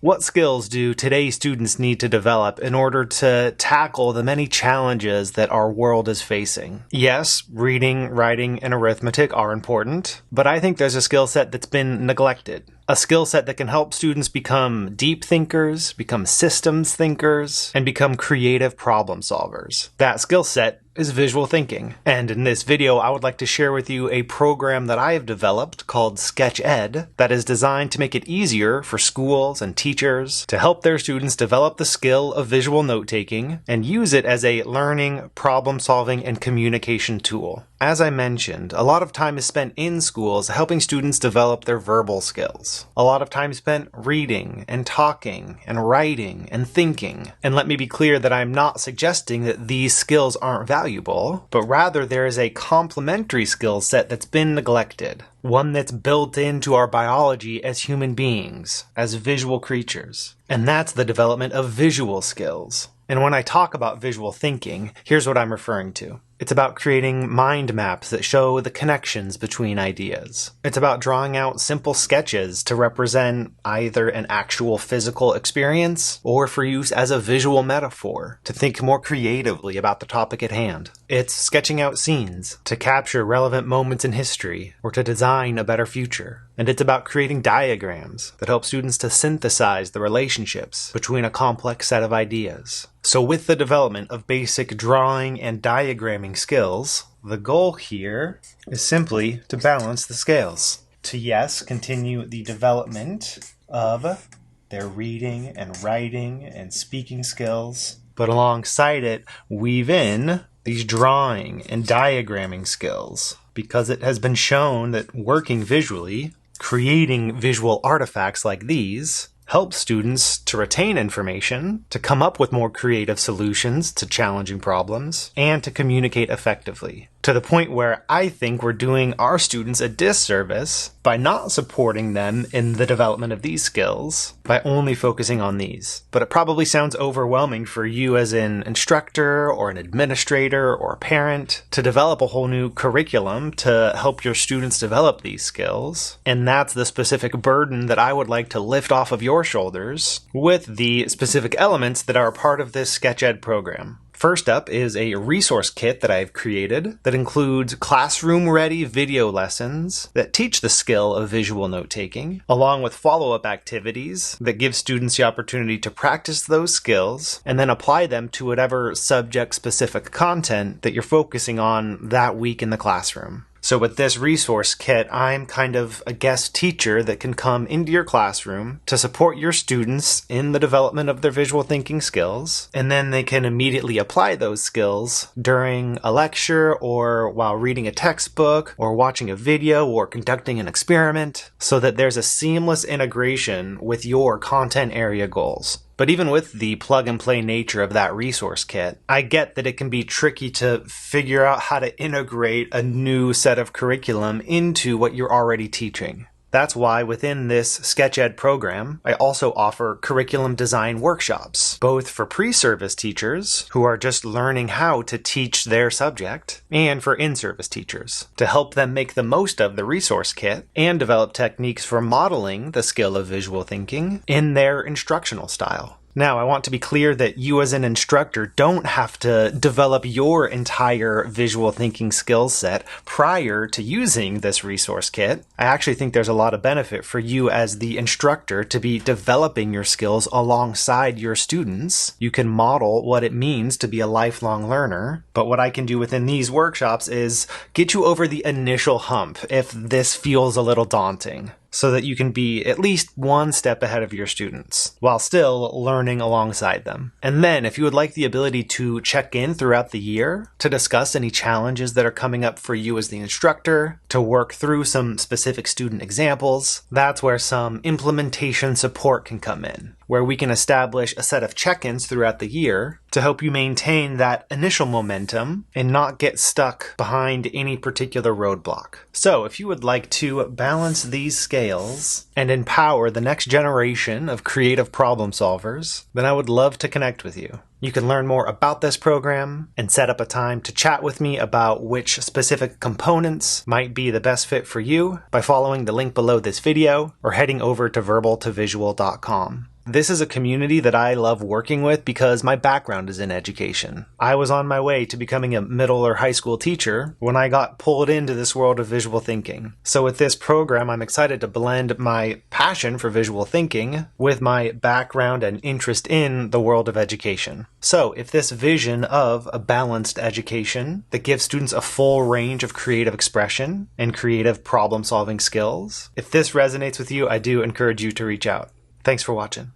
What skills do today's students need to develop in order to tackle the many challenges that our world is facing? Yes, reading, writing, and arithmetic are important, but I think there's a skill set that's been neglected. A skill set that can help students become deep thinkers, become systems thinkers, and become creative problem solvers. That skill set is visual thinking. And in this video, I would like to share with you a program that I have developed called Sketch Ed that is designed to make it easier for schools and teachers to help their students develop the skill of visual note-taking and use it as a learning, problem-solving, and communication tool. As I mentioned, a lot of time is spent in schools helping students develop their verbal skills. A lot of time spent reading and talking and writing and thinking. And let me be clear that I'm not suggesting that these skills aren't valuable, but rather there is a complementary skill set that's been neglected. One that's built into our biology as human beings, as visual creatures. And that's the development of visual skills. And when I talk about visual thinking, here's what I'm referring to. It's about creating mind maps that show the connections between ideas. It's about drawing out simple sketches to represent either an actual physical experience or for use as a visual metaphor to think more creatively about the topic at hand. It's sketching out scenes to capture relevant moments in history or to design a better future. And it's about creating diagrams that help students to synthesize the relationships between a complex set of ideas. So with the development of basic drawing and diagramming skills, the goal here is simply to balance the scales. To, yes, continue the development of their reading and writing and speaking skills, but alongside it, weave in these drawing and diagramming skills, because it has been shown that working visually, creating visual artifacts like these, helps students to retain information, to come up with more creative solutions to challenging problems, and to communicate effectively. To the point where I think we're doing our students a disservice by not supporting them in the development of these skills, by only focusing on these. But it probably sounds overwhelming for you as an instructor or an administrator or a parent to develop a whole new curriculum to help your students develop these skills. And that's the specific burden that I would like to lift off of your shoulders with the specific elements that are a part of this Sketch Ed program. First up is a resource kit that I've created that includes classroom-ready video lessons that teach the skill of visual note-taking, along with follow-up activities that give students the opportunity to practice those skills and then apply them to whatever subject-specific content that you're focusing on that week in the classroom. So with this resource kit, I'm kind of a guest teacher that can come into your classroom to support your students in the development of their visual thinking skills, and then they can immediately apply those skills during a lecture or while reading a textbook or watching a video or conducting an experiment, so that there's a seamless integration with your content area goals. But even with the plug-and-play nature of that resource kit, I get that it can be tricky to figure out how to integrate a new set of curriculum into what you're already teaching. That's why within this Sketch Ed program, I also offer curriculum design workshops, both for pre-service teachers who are just learning how to teach their subject, and for in-service teachers to help them make the most of the resource kit and develop techniques for modeling the skill of visual thinking in their instructional style. Now, I want to be clear that you as an instructor don't have to develop your entire visual thinking skill set prior to using this resource kit. I actually think there's a lot of benefit for you as the instructor to be developing your skills alongside your students. You can model what it means to be a lifelong learner, but what I can do within these workshops is get you over the initial hump if this feels a little daunting, so that you can be at least one step ahead of your students, while still learning alongside them. And then, if you would like the ability to check in throughout the year, to discuss any challenges that are coming up for you as the instructor, to work through some specific student examples, that's where some implementation support can come in, where we can establish a set of check-ins throughout the year to help you maintain that initial momentum and not get stuck behind any particular roadblock. So if you would like to balance these scales and empower the next generation of creative problem solvers, then I would love to connect with you. You can learn more about this program and set up a time to chat with me about which specific components might be the best fit for you by following the link below this video or heading over to verbaltovisual.com. This is a community that I love working with because my background is in education. I was on my way to becoming a middle or high school teacher when I got pulled into this world of visual thinking. So with this program, I'm excited to blend my passion for visual thinking with my background and interest in the world of education. So if this vision of a balanced education that gives students a full range of creative expression and creative problem-solving skills, if this resonates with you, I do encourage you to reach out. Thanks for watching.